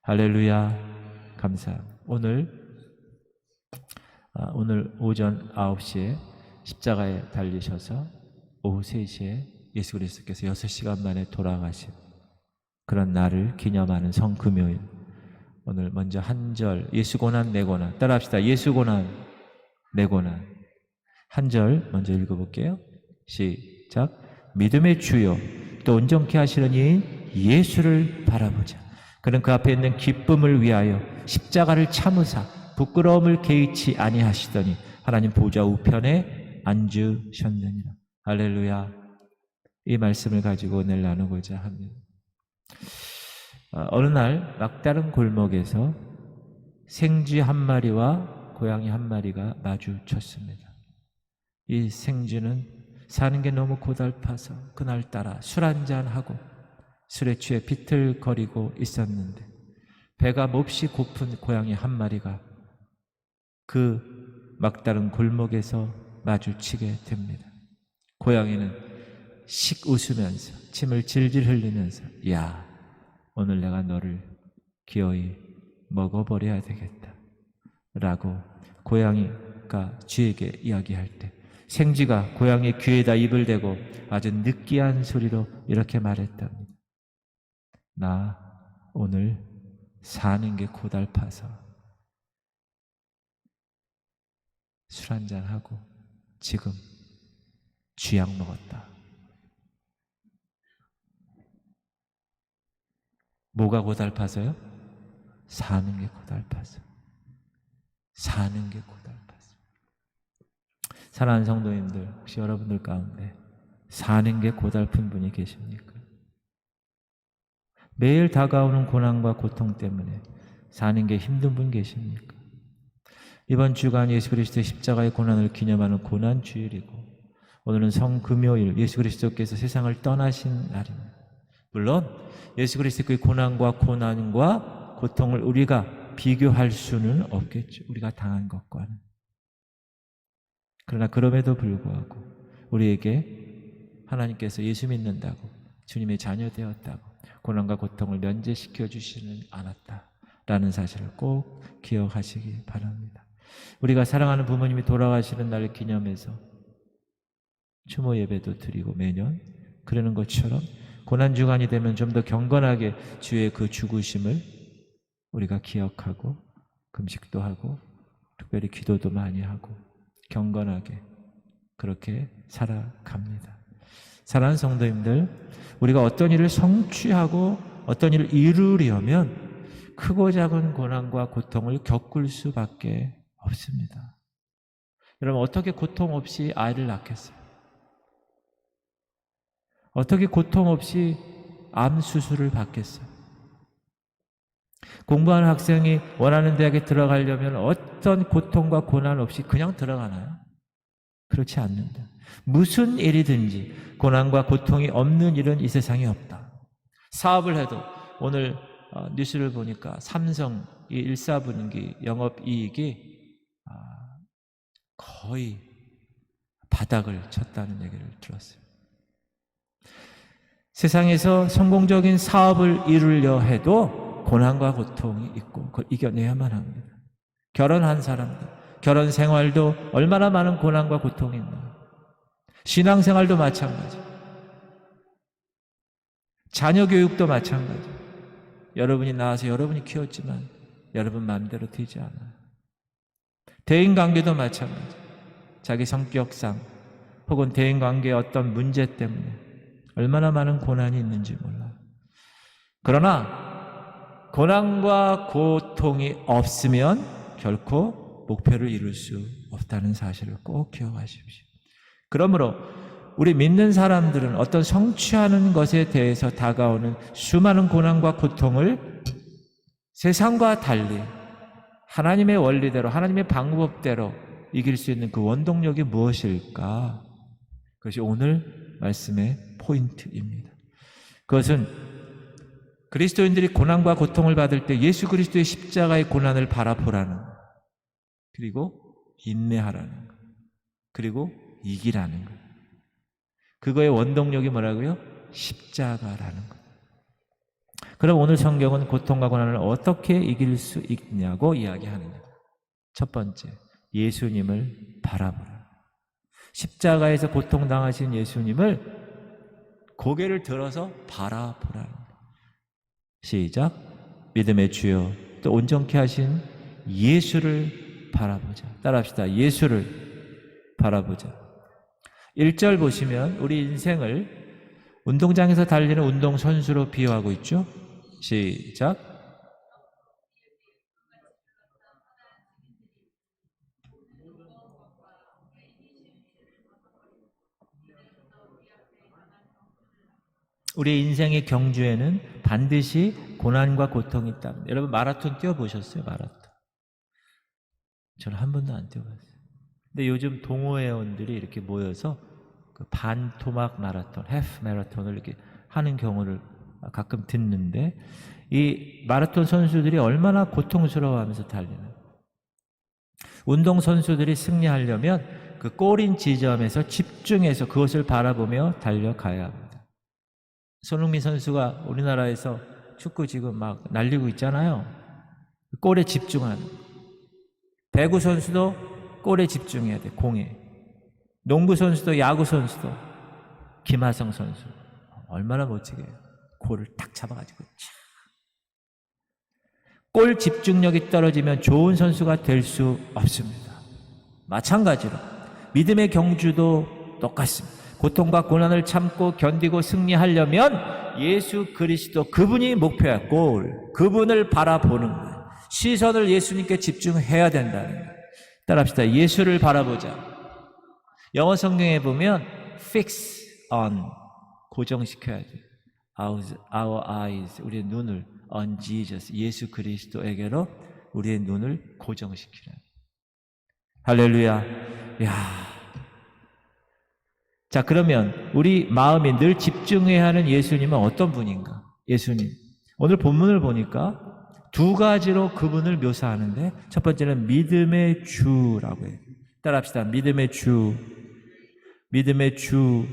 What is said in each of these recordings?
할렐루야. 감사합니다. 오늘 오전 9시에 십자가에 달리셔서 오후 3시에 예수 그리스도께서 6시간 만에 돌아가신 그런 날을 기념하는 성금요일. 오늘 먼저 한 절, 예수 고난 내 고난 따라합시다. 예수 고난 내 고난. 한 절 먼저 읽어볼게요. 시작. 믿음의 주요 또 온전케 하시는 이인 예수를 바라보자. 그는 그 앞에 있는 기쁨을 위하여 십자가를 참으사 부끄러움을 개의치 아니하시더니 하나님 보좌 우편에 앉으셨느니라. 할렐루야. 이 말씀을 가지고 오늘 나누고자 합니다. 어느 날 막다른 골목에서 생쥐 한 마리와 고양이 한 마리가 마주쳤습니다. 이 생쥐는 사는 게 너무 고달파서 그날따라 술 한잔하고 술에 취해 비틀거리고 있었는데 배가 몹시 고픈 고양이 한 마리가 그 막다른 골목에서 마주치게 됩니다. 고양이는 씩 웃으면서 침을 질질 흘리면서 야, 오늘 내가 너를 기어이 먹어버려야 되겠다 라고 고양이가 쥐에게 이야기할 때 생쥐가 고양이 귀에다 입을 대고 아주 느끼한 소리로 이렇게 말했답니다. 나 오늘 사는 게 고달파서 술 한잔하고 지금 쥐약 먹었다. 뭐가 고달파서요? 사는 게 고달파서. 사는 게 고달파서. 사랑하는 성도님들, 혹시 여러분들 가운데 사는 게 고달픈 분이 계십니까? 매일 다가오는 고난과 고통 때문에 사는 게 힘든 분 계십니까? 이번 주간 예수 그리스도의 십자가의 고난을 기념하는 고난 주일이고 오늘은 성금요일, 예수 그리스도께서 세상을 떠나신 날입니다. 물론 예수 그리스도의 고난과 고통을 우리가 비교할 수는 없겠죠. 우리가 당한 것과는. 그러나 그럼에도 불구하고 우리에게 하나님께서 예수 믿는다고, 주님의 자녀 되었다고 고난과 고통을 면제시켜 주시는 않았다라는 사실을 꼭 기억하시기 바랍니다. 우리가 사랑하는 부모님이 돌아가시는 날을 기념해서 추모 예배도 드리고 매년 그러는 것처럼 고난주간이 되면 좀 더 경건하게 주의 그 죽으심을 우리가 기억하고 금식도 하고 특별히 기도도 많이 하고 경건하게 그렇게 살아갑니다. 사랑하는 성도님들, 우리가 어떤 일을 성취하고 어떤 일을 이루려면 크고 작은 고난과 고통을 겪을 수밖에 없습니다. 여러분, 어떻게 고통 없이 아이를 낳겠어요? 어떻게 고통 없이 암 수술을 받겠어요? 공부하는 학생이 원하는 대학에 들어가려면 어떤 고통과 고난 없이 그냥 들어가나요? 그렇지 않는다. 무슨 일이든지 고난과 고통이 없는 일은 이 세상에 없다. 사업을 해도 오늘 뉴스를 보니까 삼성 이 1사분기 영업이익이 거의 바닥을 쳤다는 얘기를 들었어요. 세상에서 성공적인 사업을 이루려 해도 고난과 고통이 있고 그걸 이겨내야만 합니다. 결혼한 사람들, 결혼 생활도 얼마나 많은 고난과 고통이 있나요? 신앙생활도 마찬가지. 자녀 교육도 마찬가지. 여러분이 낳아서 여러분이 키웠지만 여러분 마음대로 되지 않아요. 대인관계도 마찬가지. 자기 성격상 혹은 대인관계의 어떤 문제 때문에 얼마나 많은 고난이 있는지 몰라요. 그러나 고난과 고통이 없으면 결코 목표를 이룰 수 없다는 사실을 꼭 기억하십시오. 그러므로 우리 믿는 사람들은 어떤 성취하는 것에 대해서 다가오는 수많은 고난과 고통을 세상과 달리 하나님의 원리대로, 하나님의 방법대로 이길 수 있는 그 원동력이 무엇일까? 그것이 오늘 말씀의 포인트입니다. 그것은 그리스도인들이 고난과 고통을 받을 때 예수 그리스도의 십자가의 고난을 바라보라는 것, 그리고 인내하라는 것, 그리고 이기라는 것. 그거의 원동력이 뭐라고요? 십자가라는 것. 그럼 오늘 성경은 고통과 고난을 어떻게 이길 수 있냐고 이야기하느냐. 첫 번째, 예수님을 바라보라. 십자가에서 고통당하신 예수님을 고개를 들어서 바라보라. 시작. 믿음의 주여, 또 온전케 하신 예수를 바라보자. 따라합시다. 예수를 바라보자. 1절 보시면 우리 인생을 운동장에서 달리는 운동선수로 비유하고 있죠. 시작. 우리 인생의 경주에는 반드시 고난과 고통이 있다. 여러분 마라톤 뛰어보셨어요? 마라톤. 저는 한 번도 안 뛰어봤어요. 근데 요즘 동호회원들이 이렇게 모여서 그 반토막 마라톤, 해프 마라톤을 이렇게 하는 경우를 가끔 듣는데, 이 마라톤 선수들이 얼마나 고통스러워하면서 달리는, 운동 선수들이 승리하려면 그 골인 지점에서 집중해서 그것을 바라보며 달려가야 합니다. 손흥민 선수가 우리나라에서 축구 지금 막 날리고 있잖아요. 골에 집중하는. 배구 선수도 골에 집중해야 돼, 공에. 농구 선수도 야구 선수도. 김하성 선수 얼마나 멋지게 골을 탁 잡아가지고 골 집중력이 떨어지면 좋은 선수가 될 수 없습니다. 마찬가지로 믿음의 경주도 똑같습니다. 고통과 고난을 참고 견디고 승리하려면 예수 그리스도, 그분이 목표야. 골, 그분을 바라보는 거예요. 시선을 예수님께 집중해야 된다는 거예요. 따라합시다. 예수를 바라보자. 영어 성경에 보면 fix on, 고정시켜야 돼요. Our eyes, 우리의 눈을 on Jesus, 예수 그리스도에게로 우리의 눈을 고정시키라. 할렐루야. 야. 자, 그러면 우리 마음이 늘 집중해야 하는 예수님은 어떤 분인가? 예수님. 오늘 본문을 보니까 두 가지로 그분을 묘사하는데, 첫 번째는 믿음의 주라고 해요. 따라합시다. 믿음의 주. 믿음의 주.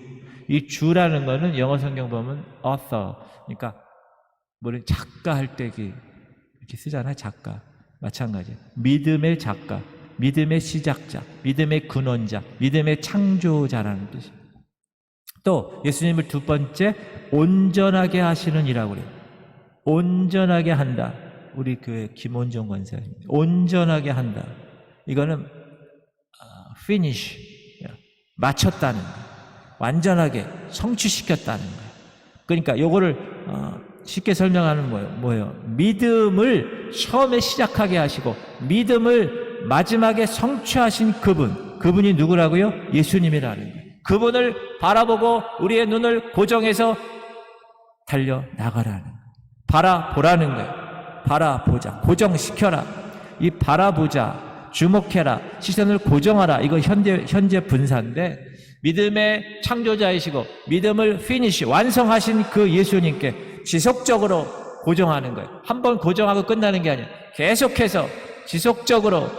이 주라는 거는 영어 성경 보면 author, 그러니까 뭐는 작가 할 때 이렇게 쓰잖아요. 작가. 마찬가지예요. 믿음의 작가, 믿음의 시작자, 믿음의 근원자, 믿음의 창조자라는 뜻입니다. 또 예수님을 두 번째, 온전하게 하시는 이라고 그래요. 온전하게 한다. 우리 교회 김원종 권사님, 온전하게 한다. 이거는 finish, 마쳤다는 거, 완전하게 성취시켰다는 거. 그러니까 요거를 쉽게 설명하는 뭐예요? 믿음을 처음에 시작하게 하시고 믿음을 마지막에 성취하신 그분이 누구라고요? 예수님이라는 거예요. 그분을 바라보고 우리의 눈을 고정해서 달려나가라는 거예요. 바라보라는 거예요. 바라보자, 고정시켜라. 이 바라보자, 주목해라, 시선을 고정하라. 이거 현재 분사인데, 믿음의 창조자이시고 믿음을 피니시, 완성하신 그 예수님께 지속적으로 고정하는 거예요. 한번 고정하고 끝나는 게 아니라 계속해서 지속적으로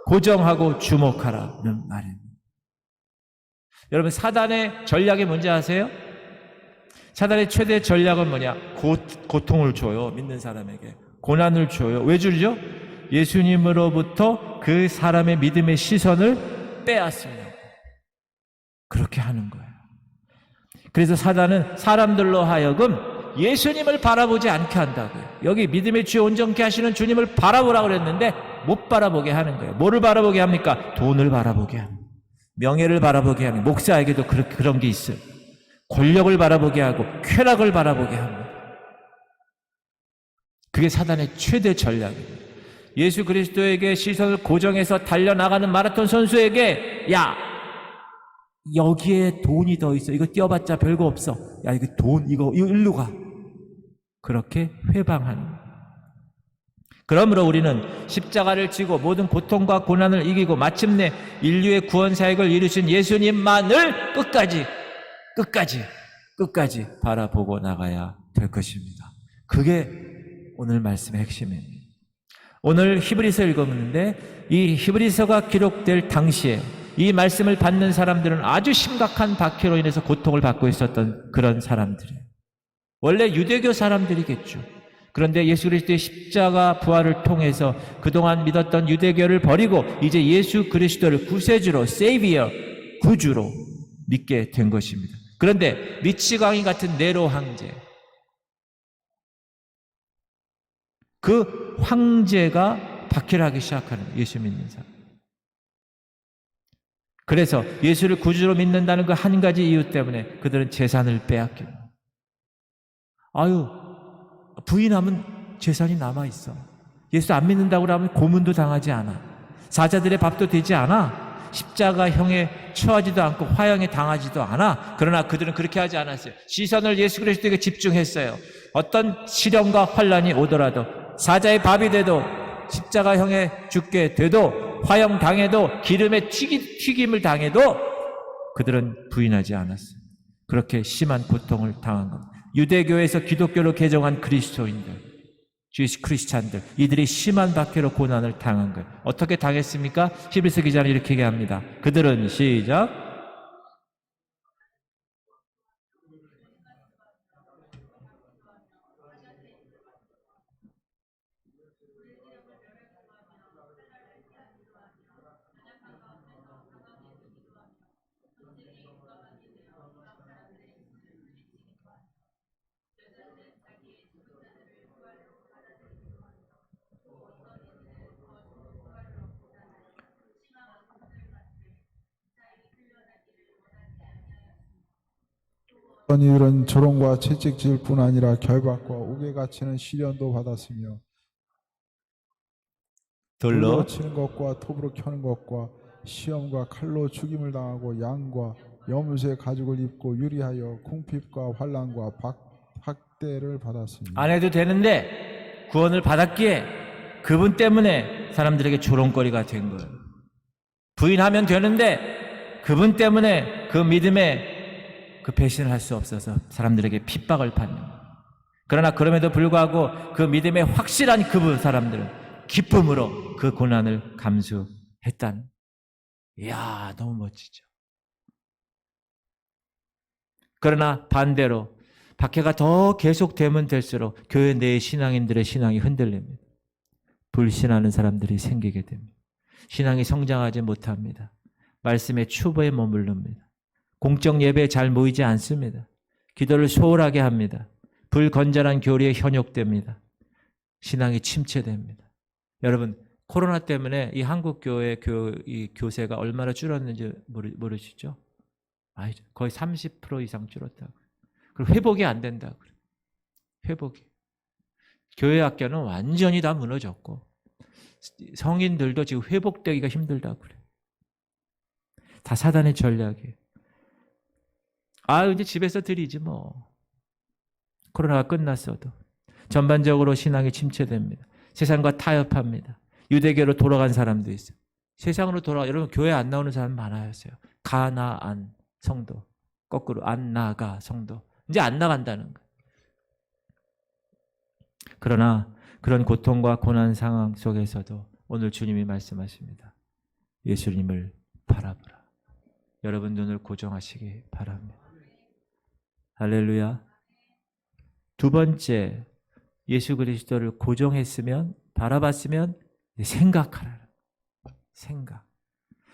고정하고 주목하라는 말입니다. 여러분, 사단의 전략이 뭔지 아세요? 사단의 최대 전략은 뭐냐? 고통을 줘요. 믿는 사람에게 고난을 줘요. 왜 주죠? 예수님으로부터 그 사람의 믿음의 시선을 빼앗으려고 그렇게 하는 거예요. 그래서 사단은 사람들로 하여금 예수님을 바라보지 않게 한다고요. 여기 믿음의 주여 온전케 하시는 주님을 바라보라고 그랬는데 못 바라보게 하는 거예요. 뭐를 바라보게 합니까? 돈을 바라보게 합니다. 명예를 바라보게 하는, 목사에게도 그런 게 있어요. 권력을 바라보게 하고 쾌락을 바라보게 합니다. 그게 사단의 최대 전략입니다. 예수 그리스도에게 시선을 고정해서 달려나가는 마라톤 선수에게, 야, 여기에 돈이 더 있어. 이거 뛰어봤자 별거 없어. 야, 이거 돈, 이거 일로 가. 그렇게 회방하는 거예요. 그러므로 우리는 십자가를 지고 모든 고통과 고난을 이기고 마침내 인류의 구원 사역을 이루신 예수님만을 끝까지 바라보고 나가야 될 것입니다. 그게 오늘 말씀의 핵심입니다. 오늘 히브리서 읽었는데 이 히브리서가 기록될 당시에 이 말씀을 받는 사람들은 아주 심각한 박해로 인해서 고통을 받고 있었던 그런 사람들이에요. 원래 유대교 사람들이겠죠. 그런데 예수 그리스도의 십자가 부활을 통해서 그동안 믿었던 유대교를 버리고 이제 예수 그리스도를 구세주로, 세이비어, 구주로 믿게 된 것입니다. 그런데 미치광이 같은 네로 황제, 그 황제가 박해하기 시작하는 예수 믿는 사람. 그래서 예수를 구주로 믿는다는 그 한 가지 이유 때문에 그들은 재산을 빼앗기고, 아유, 부인하면 재산이 남아있어. 예수 안 믿는다고 하면 고문도 당하지 않아. 사자들의 밥도 되지 않아. 십자가형에 처하지도 않고 화형에 당하지도 않아. 그러나 그들은 그렇게 하지 않았어요. 시선을 예수 그리스도에게 집중했어요. 어떤 시련과 환난이 오더라도, 사자의 밥이 돼도, 십자가형에 죽게 돼도, 화형 당해도, 기름에 튀김을 당해도 그들은 부인하지 않았어요. 그렇게 심한 고통을 당한 겁니다. 유대교에서 기독교로 개종한 그리스도인들, 주이시 크리스찬들, 이들이 심한 박해로 고난을 당한 거예요. 어떻게 당했습니까? 히브리서 기자는 이렇게 얘기합니다. 그들은 시작. 어떤 이들은 조롱과 채찍질 뿐 아니라 결박과 옥에 갇히는 시련도 받았으며 돌로 치는 것과 톱으로 켜는 것과 시험과 칼로 죽임을 당하고 양과 염소의 가죽을 입고 유리하여 궁핍과 환난과 학대를 받았습니다. 안 해도 되는데 구원을 받았기에 그분 때문에 사람들에게 조롱거리가 된 거예요. 부인하면 되는데 그분 때문에 그 믿음에 그 배신을 할 수 없어서 사람들에게 핍박을 받는 거예요. 그러나 그럼에도 불구하고 그 믿음에 확실한 그분 사람들은 기쁨으로 그 고난을 감수했다는. 이야, 너무 멋지죠. 그러나 반대로 박해가 더 계속되면 될수록 교회 내 신앙인들의 신앙이 흔들립니다. 불신하는 사람들이 생기게 됩니다. 신앙이 성장하지 못합니다. 말씀의 추보에 머무릅니다. 공적 예배에 잘 모이지 않습니다. 기도를 소홀하게 합니다. 불건전한 교리에 현혹됩니다. 신앙이 침체됩니다. 여러분, 코로나 때문에 이 한국 교회 이 교세가 얼마나 줄었는지 모르시죠? 거의 30% 이상 줄었다고. 그리고 회복이 안 된다고. 회복이. 교회 학교는 완전히 다 무너졌고 성인들도 지금 회복되기가 힘들다고 그래. 다 사단의 전략이에요. 이제 집에서 드리지 뭐. 코로나가 끝났어도. 전반적으로 신앙이 침체됩니다. 세상과 타협합니다. 유대교로 돌아간 사람도 있어요. 세상으로 여러분 교회 안 나오는 사람 많아요. 가나안 성도. 거꾸로 안 나가 성도. 이제 안 나간다는 거예요. 그러나 그런 고통과 고난 상황 속에서도 오늘 주님이 말씀하십니다. 예수님을 바라보라. 여러분 눈을 고정하시기 바랍니다. 할렐루야. 두 번째, 예수 그리스도를 고정했으면, 바라봤으면 생각하라. 생각.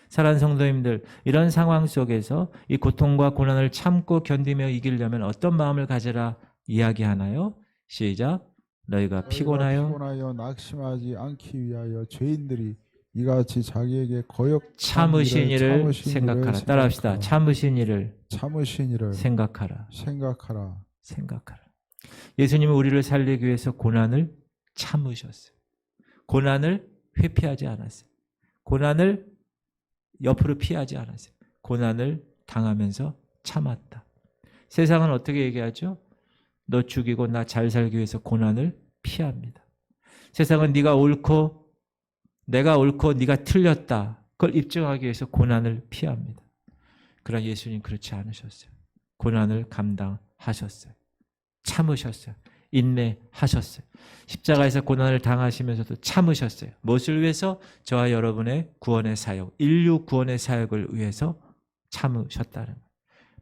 사랑하는 성도님들, 이런 상황 속에서 이 고통과 고난을 참고 견디며 이기려면 어떤 마음을 가져라 이야기하나요? 시작. 너희가 피곤하여 낙심하지 않기 위하여 죄인들이 이같이 자기에게 거역 참으신 일을 생각하라. 따라합시다. 참으신 일을 생각하라. 예수님은 우리를 살리기 위해서 고난을 참으셨어요. 고난을 회피하지 않았어요. 고난을 옆으로 피하지 않았어요. 고난을 당하면서 참았다. 세상은 어떻게 얘기하죠? 너 죽이고 나 잘 살기 위해서 고난을 피합니다. 세상은 네가 옳고 내가 옳고 네가 틀렸다. 그걸 입증하기 위해서 고난을 피합니다. 그러나 예수님 그렇지 않으셨어요. 고난을 감당하셨어요. 참으셨어요. 인내하셨어요. 십자가에서 고난을 당하시면서도 참으셨어요. 무엇을 위해서? 저와 여러분의 구원의 사역, 인류 구원의 사역을 위해서 참으셨다는 거예요.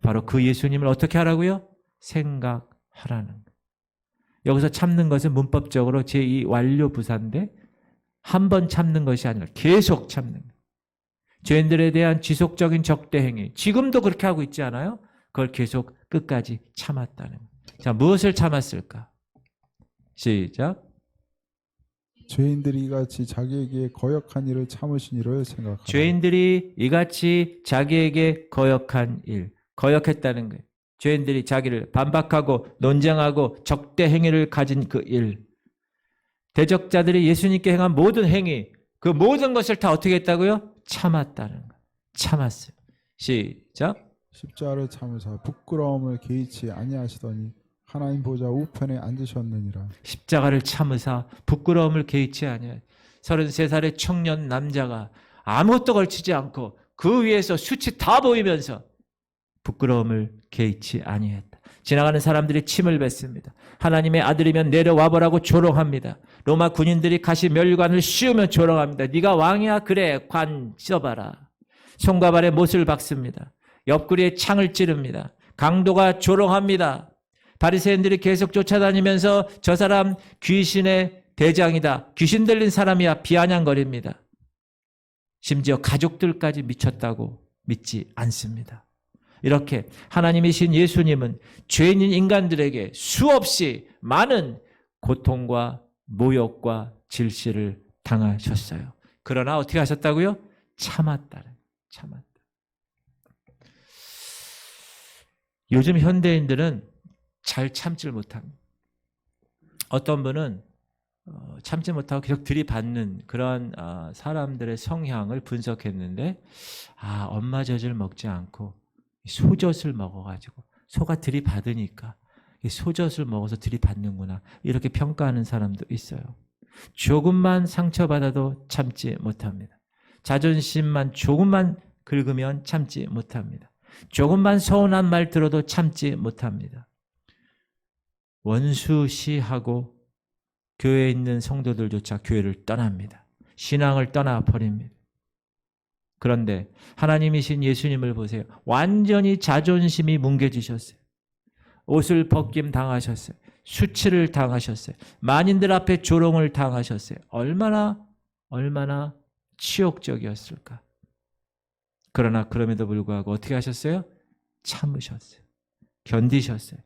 바로 그 예수님을 어떻게 하라고요? 생각하라는 거예요. 여기서 참는 것은 문법적으로 제2 완료 부사인데 한 번 참는 것이 아니라 계속 참는 거예요. 죄인들에 대한 지속적인 적대 행위. 지금도 그렇게 하고 있지 않아요? 그걸 계속 끝까지 참았다는 거예요. 자, 무엇을 참았을까? 시작. 죄인들이 이같이 자기에게 거역한 일을 참으신 일을 생각하라. 죄인들이 이같이 자기에게 거역한 일, 거역했다는 거예요. 죄인들이 자기를 반박하고 논쟁하고 적대 행위를 가진 그 일. 대적자들이 예수님께 행한 모든 행위, 그 모든 것을 다 어떻게 했다고요? 참았다는 거예요. 참았어요. 시작. 십자가를 참으사 부끄러움을 개의치 아니하시더니 하나님 보좌 우편에 앉으셨느니라. 십자가를 참으사 부끄러움을 개의치 아니하여 33살의 청년 남자가 아무것도 걸치지 않고 그 위에서 수치 다 보이면서 부끄러움을 개의치 아니했다. 지나가는 사람들이 침을 뱉습니다. 하나님의 아들이면 내려와 보라고 조롱합니다. 로마 군인들이 가시 멸관을 씌우면 조롱합니다. 네가 왕이야? 그래, 관 써봐라. 손과 발에 못을 박습니다. 옆구리에 창을 찌릅니다. 강도가 조롱합니다. 바리새인들이 계속 쫓아다니면서 저 사람 귀신의 대장이다. 귀신 들린 사람이야. 비아냥거립니다. 심지어 가족들까지 미쳤다고 믿지 않습니다. 이렇게 하나님이신 예수님은 죄인인 인간들에게 수없이 많은 고통과 모욕과 질시를 당하셨어요. 그러나 어떻게 하셨다고요? 참았다. 요즘 현대인들은 잘 참질 못합니다. 어떤 분은 참지 못하고 계속 들이받는 그런 사람들의 성향을 분석했는데, 엄마 젖을 먹지 않고 소젖을 먹어가지고 소가 들이받으니까 소젖을 먹어서 들이받는구나, 이렇게 평가하는 사람도 있어요. 조금만 상처받아도 참지 못합니다. 자존심만 조금만 긁으면 참지 못합니다. 조금만 서운한 말 들어도 참지 못합니다. 원수시하고 교회에 있는 성도들조차 교회를 떠납니다. 신앙을 떠나버립니다. 그런데 하나님이신 예수님을 보세요. 완전히 자존심이 뭉개지셨어요. 옷을 벗김 당하셨어요. 수치를 당하셨어요. 만인들 앞에 조롱을 당하셨어요. 얼마나 치욕적이었을까. 그러나 그럼에도 불구하고 어떻게 하셨어요? 참으셨어요. 견디셨어요.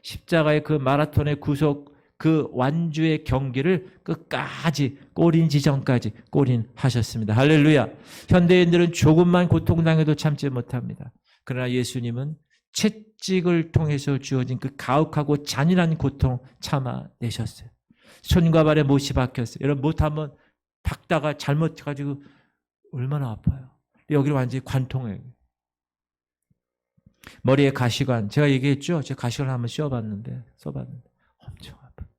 십자가의 그 마라톤의 구속, 그 완주의 경기를 끝까지 꼬린 지점까지 꼬린하셨습니다. 할렐루야. 현대인들은 조금만 고통당해도 참지 못합니다. 그러나 예수님은 채찍을 통해서 주어진 그 가혹하고 잔인한 고통 참아내셨어요. 손과 발에 못이 박혔어요. 여러분, 못 한번 박다가 잘못해가지고 얼마나 아파요. 여기를 완전히 관통해요. 머리에 가시관, 제가 얘기했죠? 제가 가시관 한번 써봤는데 엄청 아파요.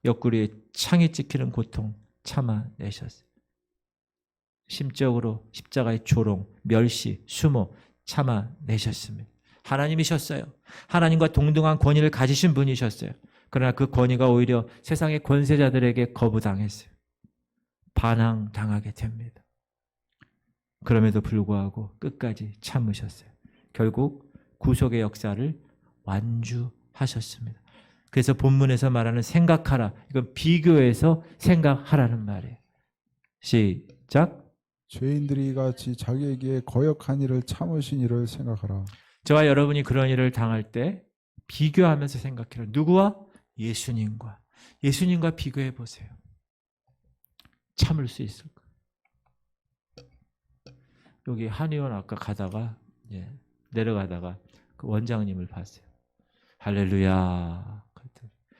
옆구리에 창이 찍히는 고통 참아내셨어요. 심적으로 십자가의 조롱, 멸시, 수모 참아내셨습니다. 하나님이셨어요. 하나님과 동등한 권위를 가지신 분이셨어요. 그러나 그 권위가 오히려 세상의 권세자들에게 거부당했어요. 반항당하게 됩니다. 그럼에도 불구하고 끝까지 참으셨어요. 결국 구속의 역사를 완주하셨습니다. 그래서 본문에서 말하는 생각하라, 이건 비교해서 생각하라는 말이에요. 시작. 죄인들이 이같이 자기에게 거역한 일을 참으신 일을 생각하라. 저와 여러분이 그런 일을 당할 때 비교하면서 생각해라. 누구와? 예수님과. 예수님과 비교해 보세요. 참을 수 있을까? 여기 한의원 아까 가다가 내려가다가 그 원장님을 봤어요. 할렐루야.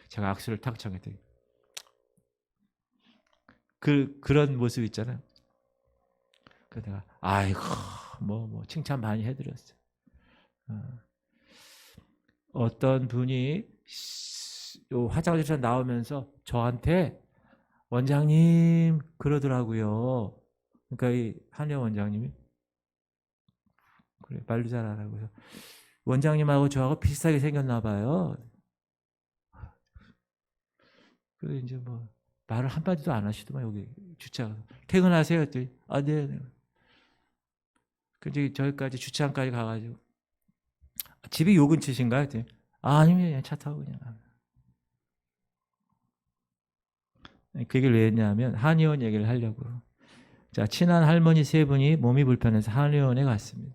제가 악수를 탁 청했더니 그런 모습 있잖아요. 그래서 내가 아이고 뭐 칭찬 많이 해드렸어요. 어떤 분이 요 화장실에서 나오면서 저한테 원장님 그러더라고요. 그러니까 이 한의원 원장님이 그래 말도 잘하라고 해서 원장님하고 저하고 비슷하게 생겼나 봐요. 그래서 이제 뭐 말을 한마디도 안 하시더만 여기 주차 퇴근하세요 했더니 네. 그래서 저기까지 주차장까지 가가지고 집이 요 근처신가 했더니 아니면 차 타고 그냥. 그 얘기를 왜 했냐면 한의원 얘기를 하려고. 자, 친한 할머니 세 분이 몸이 불편해서 한의원에 갔습니다.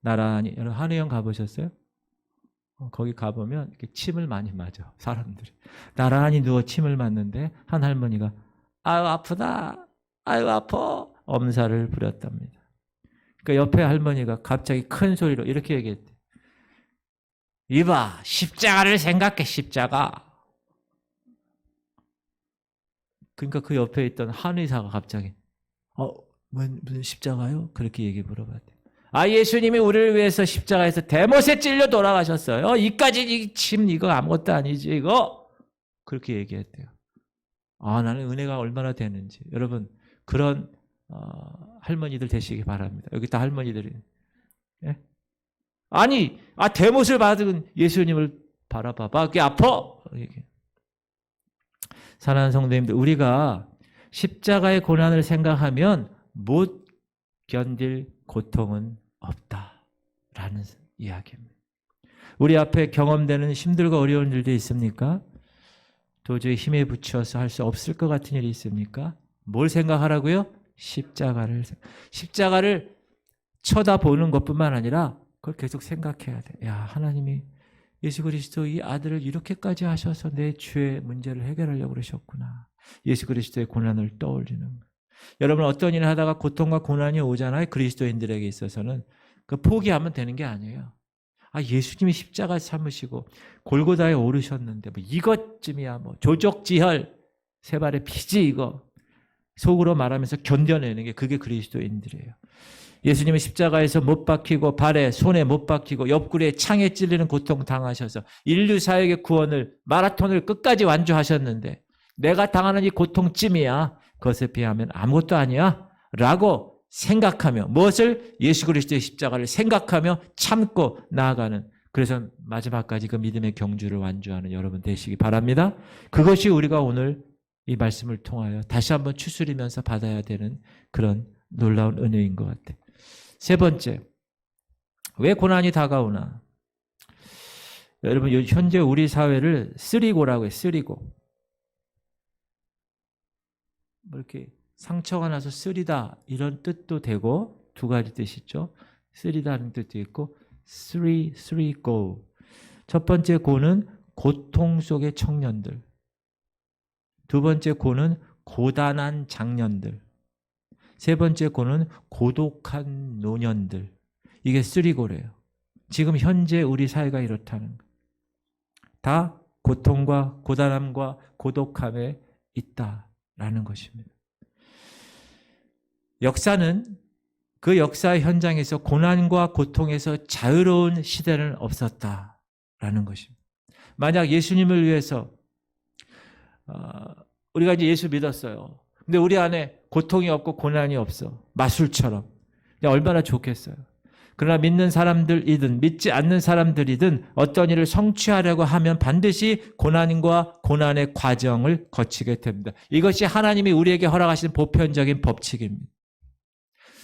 나란히. 여러분 한의원 가보셨어요? 거기 가보면 이렇게 침을 많이 맞아, 사람들이. 나란히 누워 침을 맞는데 한 할머니가 아유 아프다, 아유 아파, 엄살을 부렸답니다. 그러니까 옆에 할머니가 갑자기 큰 소리로 이렇게 얘기했대. 이봐, 십자가를 생각해, 십자가. 그러니까 그 옆에 있던 한의사가 갑자기 무슨 십자가요? 그렇게 얘기 물어봤대. 아, 예수님이 우리를 위해서 십자가에서 대못에 찔려 돌아가셨어요. 이까지 침 이거 아무것도 아니지 이거. 그렇게 얘기했대요. 아, 나는 은혜가 얼마나 되는지. 여러분 그런 할머니들 되시기 바랍니다. 여기 다 할머니들이. 예? 아니, 대못을 받은 예수님을 바라봐봐. 그게 아파. 사랑하는 성도님들, 우리가 십자가의 고난을 생각하면 못 견딜 고통은 없다라는 이야기입니다. 우리 앞에 경험되는 힘들고 어려운 일도 있습니까? 도저히 힘에 부추어서 할 수 없을 것 같은 일이 있습니까? 뭘 생각하라고요? 십자가를 쳐다보는 것뿐만 아니라 그걸 계속 생각해야 돼. 야, 하나님이 예수 그리스도 이 아들을 이렇게까지 하셔서 내 죄의 문제를 해결하려고 그러셨구나. 예수 그리스도의 고난을 떠올리는 거예요. 여러분 어떤 일을 하다가 고통과 고난이 오잖아요. 그리스도인들에게 있어서는 그 포기하면 되는 게 아니에요. 예수님이 십자가 참으시고 골고다에 오르셨는데 뭐 이것쯤이야 뭐 조족지혈 세 발의 피지 이거 속으로 말하면서 견뎌내는 게 그게 그리스도인들이에요. 예수님은 십자가에서 못 박히고 발에 손에 못 박히고 옆구리에 창에 찔리는 고통 당하셔서 인류 사역의 구원을 마라톤을 끝까지 완주하셨는데 내가 당하는 이 고통쯤이야. 그것에 비하면 아무것도 아니야 라고 생각하며 무엇을? 예수 그리스도의 십자가를 생각하며 참고 나아가는, 그래서 마지막까지 그 믿음의 경주를 완주하는 여러분 되시기 바랍니다. 그것이 우리가 오늘 이 말씀을 통하여 다시 한번 추스리면서 받아야 되는 그런 놀라운 은혜인 것 같아요. 세 번째, 왜 고난이 다가오나? 여러분 현재 우리 사회를 쓰리고라고 해요. 쓰리고. 뭐 이렇게 상처가 나서 쓰리다 이런 뜻도 되고 두 가지 뜻이 있죠. 쓰리다는 뜻도 있고 three go. 첫 번째 고는 고통 속의 청년들. 두 번째 고는 고단한 장년들. 세 번째 고는 고독한 노년들. 이게 쓰리고래요. 지금 현재 우리 사회가 이렇다는 거예요. 다 고통과 고단함과 고독함에 있다라는 것입니다. 역사는 그 역사의 현장에서 고난과 고통에서 자유로운 시대는 없었다라는 것입니다. 만약 예수님을 위해서 우리가 이제 예수 믿었어요. 근데 우리 안에 고통이 없고 고난이 없어. 마술처럼. 얼마나 좋겠어요. 그러나 믿는 사람들이든 믿지 않는 사람들이든 어떤 일을 성취하려고 하면 반드시 고난과 고난의 과정을 거치게 됩니다. 이것이 하나님이 우리에게 허락하신 보편적인 법칙입니다.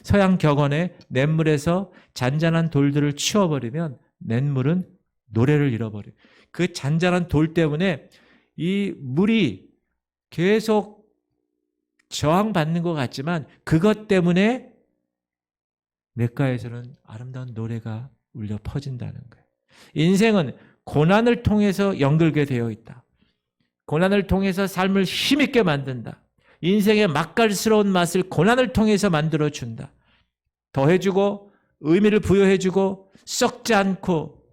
서양 격언에 냇물에서 잔잔한 돌들을 치워버리면 냇물은 노래를 잃어버려요. 그 잔잔한 돌 때문에 이 물이 계속 저항받는 것 같지만 그것 때문에 냇가에서는 아름다운 노래가 울려 퍼진다는 거예요. 인생은 고난을 통해서 연결게 되어 있다. 고난을 통해서 삶을 힘있게 만든다. 인생의 맛깔스러운 맛을 고난을 통해서 만들어준다. 더해주고 의미를 부여해주고 썩지 않고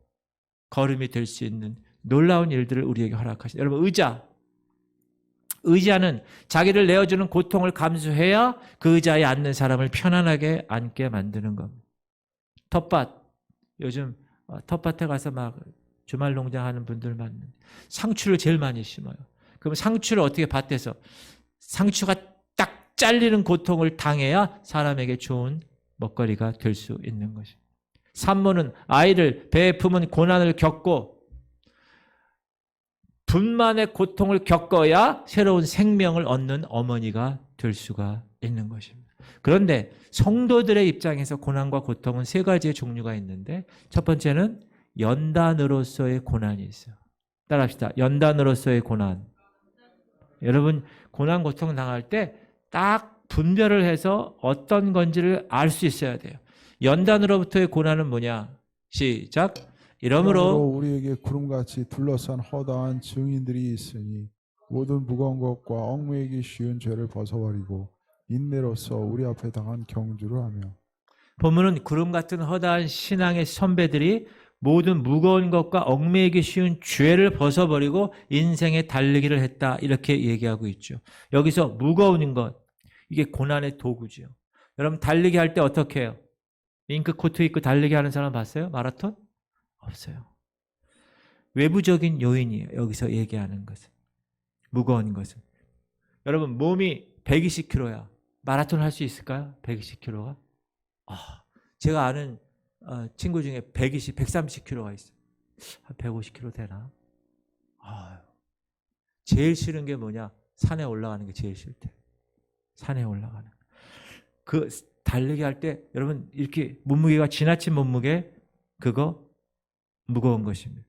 걸음이 될 수 있는 놀라운 일들을 우리에게 허락하신다. 여러분 의자는 자기를 내어주는 고통을 감수해야 그 의자에 앉는 사람을 편안하게 앉게 만드는 겁니다. 텃밭, 요즘 텃밭에 가서 막 주말 농장하는 분들 많은데 상추를 제일 많이 심어요. 그럼 상추를 어떻게 밭에서 상추가 딱 잘리는 고통을 당해야 사람에게 좋은 먹거리가 될 수 있는 것입니다. 산모는 아이를 배에 품은 고난을 겪고 분만의 고통을 겪어야 새로운 생명을 얻는 어머니가 될 수가 있는 것입니다. 그런데 성도들의 입장에서 고난과 고통은 세 가지의 종류가 있는데 첫 번째는 연단으로서의 고난이 있어요. 따라합시다. 연단으로서의 고난. 여러분 고난 고통 당할 때 딱 분별을 해서 어떤 건지를 알 수 있어야 돼요. 연단으로부터의 고난은 뭐냐? 시작. 이러므로 우리에게 구름같이 둘러싼 허다한 증인들이 있으니 모든 무거운 것과 얽매이기 쉬운 죄를 벗어버리고 인내로서 우리 앞에 당한 경주를 하며. 본문은 구름 같은 허다한 신앙의 선배들이 모든 무거운 것과 얽매이기 쉬운 죄를 벗어버리고 인생의 달리기를 했다. 이렇게 얘기하고 있죠. 여기서 무거운 것, 이게 고난의 도구죠. 여러분 달리기 할 때 어떻게 해요? 잉크 코트 입고 달리기 하는 사람 봤어요? 마라톤? 없어요. 외부적인 요인이에요. 여기서 얘기하는 것은. 무거운 것은. 여러분 몸이 120kg야. 마라톤 할 수 있을까요? 120kg가? 제가 아는 친구 중에 130kg가 있어요. 한 150kg 되나? 제일 싫은 게 뭐냐? 산에 올라가는 게 제일 싫대. 산에 올라가는 거. 그 달리기 할 때 여러분 이렇게 몸무게가 지나친 몸무게 그거 무거운 것입니다.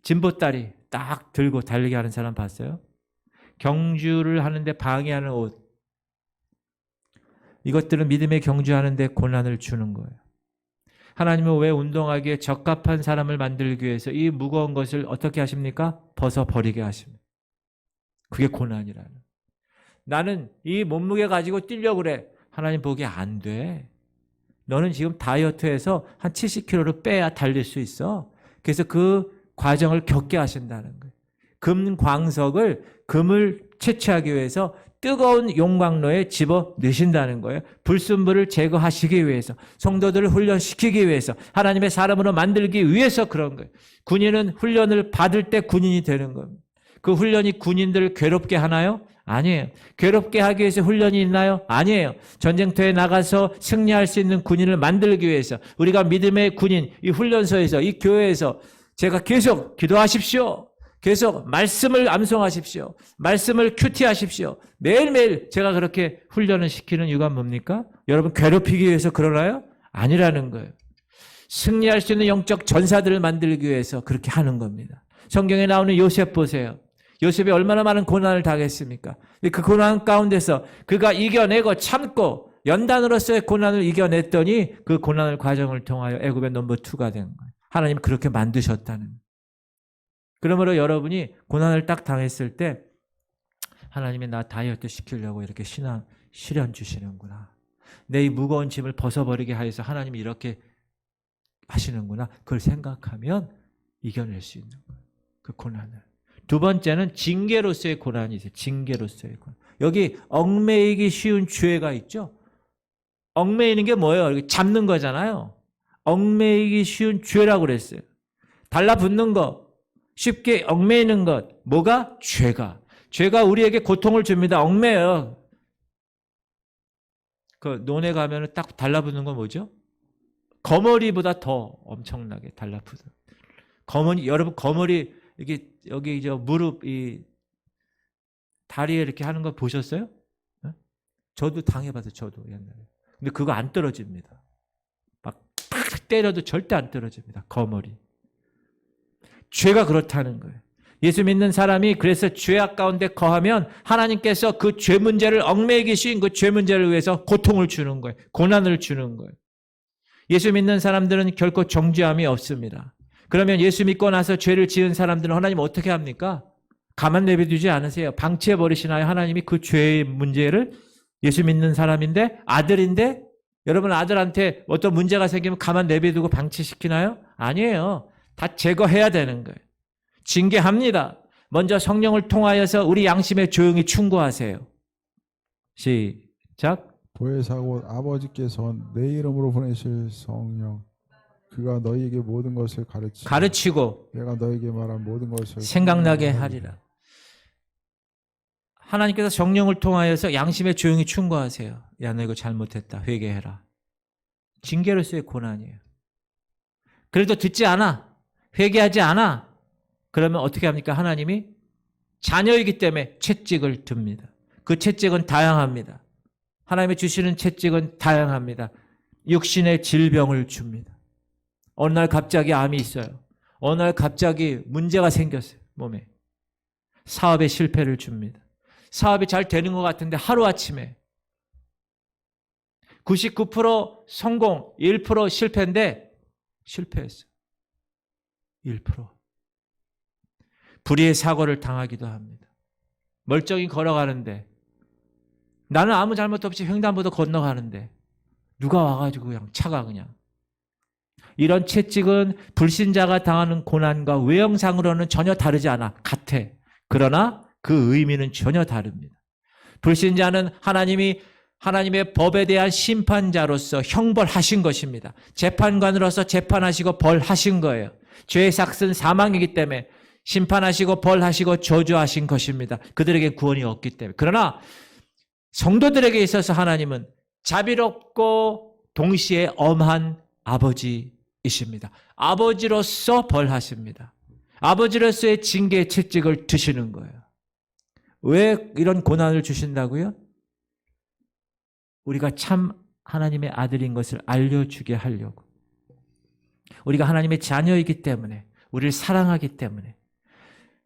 진보다리 딱 들고 달리기 하는 사람 봤어요? 경주를 하는데 방해하는 옷. 이것들은 믿음의 경주하는데 고난을 주는 거예요. 하나님은 왜 운동하기에 적합한 사람을 만들기 위해서 이 무거운 것을 어떻게 하십니까? 벗어버리게 하십니다. 그게 고난이라는. 나는 이 몸무게 가지고 뛰려고 그래. 하나님 보기에 안 돼. 너는 지금 다이어트해서 한 70kg를 빼야 달릴 수 있어. 그래서 그 과정을 겪게 하신다는 거예요. 금광석을 금을 채취하기 위해서 뜨거운 용광로에 집어 넣으신다는 거예요. 불순물을 제거하시기 위해서, 성도들을 훈련시키기 위해서, 하나님의 사람으로 만들기 위해서 그런 거예요. 군인은 훈련을 받을 때 군인이 되는 겁니다. 그 훈련이 군인들을 괴롭게 하나요? 아니에요. 괴롭게 하기 위해서 훈련이 있나요? 아니에요. 전쟁터에 나가서 승리할 수 있는 군인을 만들기 위해서, 우리가 믿음의 군인, 이 훈련소에서, 이 교회에서 제가 계속 기도하십시오. 계속 말씀을 암송하십시오. 말씀을 큐티하십시오. 매일매일 제가 그렇게 훈련을 시키는 이유가 뭡니까? 여러분 괴롭히기 위해서 그러나요? 아니라는 거예요. 승리할 수 있는 영적 전사들을 만들기 위해서 그렇게 하는 겁니다. 성경에 나오는 요셉 보세요. 요셉이 얼마나 많은 고난을 당했습니까? 그 고난 가운데서 그가 이겨내고 참고 연단으로서의 고난을 이겨냈더니 그 고난을 과정을 통하여 애굽의 넘버 2가 된 거예요. 하나님 그렇게 만드셨다는 거예요. 그러므로 여러분이 고난을 딱 당했을 때 하나님이 나 다이어트 시키려고 이렇게 신앙 시련 주시는구나. 내 이 무거운 짐을 벗어버리게 하여서 하나님이 이렇게 하시는구나. 그걸 생각하면 이겨낼 수 있는 거예요. 그 고난을. 두 번째는 징계로서의 고난이 있어요. 징계로서의 고난. 여기 얽매이기 쉬운 죄가 있죠. 얽매이는 게 뭐예요? 이렇게 잡는 거잖아요. 얽매이기 쉬운 죄라고 그랬어요. 달라붙는 거. 쉽게 얽매이는 것. 뭐가? 죄가 우리에게 고통을 줍니다. 얽매여요. 그 논에 가면 딱 달라붙는 건 뭐죠? 거머리보다 더 엄청나게 달라붙어요. 여러분 거머리 이게 여기 무릎 이 다리에 이렇게 하는 거 보셨어요? 저도 당해봤어요. 저도 옛날에. 근데 그거 안 떨어집니다. 막 팍 때려도 절대 안 떨어집니다. 거머리. 죄가 그렇다는 거예요. 예수 믿는 사람이 그래서 죄악 가운데 거하면 하나님께서 그 죄 문제를 얽매이기 쉬운 그 죄 문제를 위해서 고통을 주는 거예요. 고난을 주는 거예요. 예수 믿는 사람들은 결코 정죄함이 없습니다. 그러면 예수 믿고 나서 죄를 지은 사람들은 하나님 어떻게 합니까? 가만 내버려두지 않으세요. 방치해버리시나요? 하나님이 그 죄의 문제를 예수 믿는 사람인데 아들인데 여러분 아들한테 어떤 문제가 생기면 가만 내버려두고 방치시키나요? 아니에요. 다 제거해야 되는 거예요. 징계합니다. 먼저 성령을 통하여서 우리 양심에 조용히 충고하세요. 시작. 보혜사 곧 아버지께서 내 이름으로 보내실 성령 그가 너희에게 모든 것을 가르치고 내가 너희에게 말한 모든 것을 생각나게 하리라. 하나님께서 성령을 통하여서 양심에 조용히 충고하세요. 야, 너 이거 잘못했다. 회개해라. 징계로서의 고난이에요. 그래도 듣지 않아. 회개하지 않아. 그러면 어떻게 합니까? 하나님이 자녀이기 때문에 채찍을 듭니다. 그 채찍은 다양합니다. 하나님이 주시는 채찍은 다양합니다. 육신의 질병을 줍니다. 어느 날 갑자기 암이 있어요. 어느 날 갑자기 문제가 생겼어요. 몸에. 사업에 실패를 줍니다. 사업이 잘 되는 것 같은데 하루아침에 99% 성공, 1% 실패인데 실패했어요. 1%. 불의의 사고를 당하기도 합니다. 멀쩡히 걸어가는데 나는 아무 잘못 없이 횡단보도 건너가는데 누가 와가지고 그냥 차가 그냥. 이런 채찍은 불신자가 당하는 고난과 외형상으로는 전혀 다르지 않아. 같아. 그러나 그 의미는 전혀 다릅니다. 불신자는 하나님의 법에 대한 심판자로서 형벌하신 것입니다. 재판관으로서 재판하시고 벌하신 거예요. 죄의 삭은 사망이기 때문에 심판하시고 벌하시고 저주하신 것입니다. 그들에게 구원이 없기 때문에. 그러나 성도들에게 있어서 하나님은 자비롭고 동시에 엄한 아버지이십니다. 아버지로서 벌하십니다. 아버지로서의 징계의 채찍을 드시는 거예요. 왜 이런 고난을 주신다고요? 우리가 참 하나님의 아들인 것을 알려주게 하려고. 우리가 하나님의 자녀이기 때문에, 우리를 사랑하기 때문에.